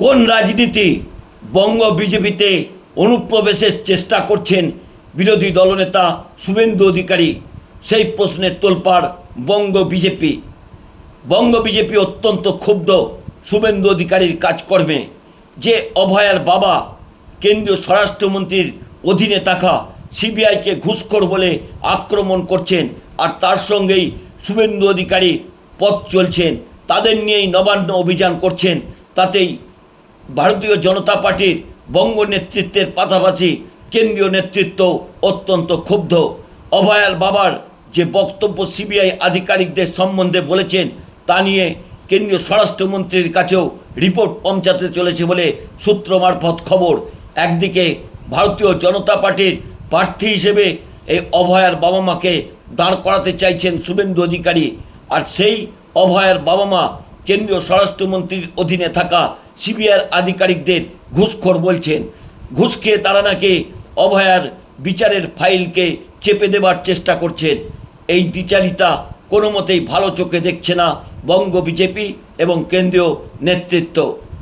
কোন রাজনীতি বঙ্গ বিজেপিতে অনুপ্রবেশের চেষ্টা করছেন বিরোধী দলনেতা শুভেন্দু অধিকারী? সেই প্রশ্নের তোলপাড় বঙ্গ বিজেপি অত্যন্ত ক্ষুব্ধ শুভেন্দু অধিকারীর কাজকর্মে। যে অভয়ার বাবা কেন্দ্রীয় স্বরাষ্ট্রমন্ত্রীর অধীনে থাকা সিবিআইকে ঘুষখোর বলে আক্রমণ করছেন, আর তার সঙ্গেই শুভেন্দু অধিকারী পথ চলছেন, তাদের নিয়েই নবান্ন অভিযান করছেন। তাতেই ভারতীয় জনতা পার্টির বঙ্গ নেতৃত্বের পাশাপাশি কেন্দ্রীয় নেতৃত্ব অত্যন্ত ক্ষুব্ধ। অভয়ার বাবার যে বক্তব্য সিবিআই আধিকারিকদের সম্বন্ধে বলেছেন, তা নিয়ে কেন্দ্রীয় স্বরাষ্ট্রমন্ত্রীর কাছেও রিপোর্ট পৌঁছাতে চলেছে বলে সূত্র মারফত খবর। একদিকে ভারতীয় জনতা পার্টির প্রার্থী হিসেবে এই অভয়ার বাবা মাকে দাঁড় করাতে চাইছেন শুভেন্দু অধিকারী, আর সেই অভয়ার বাবা মা কেন্দ্রীয় স্বরাষ্ট্রমন্ত্রীর অধীনে থাকা সিবিআইয়ের আধিকারিকদের ঘুষখোর বলছেন। ঘুষ খেয়ে তারা নাকি অভয়ার বিচারের ফাইলকে চেপে দেবার চেষ্টা করছেন। এই বিচারিতা কোনো মতেই ভালো চোখে দেখছে না বঙ্গ বিজেপি এবং কেন্দ্রীয় নেতৃত্ব।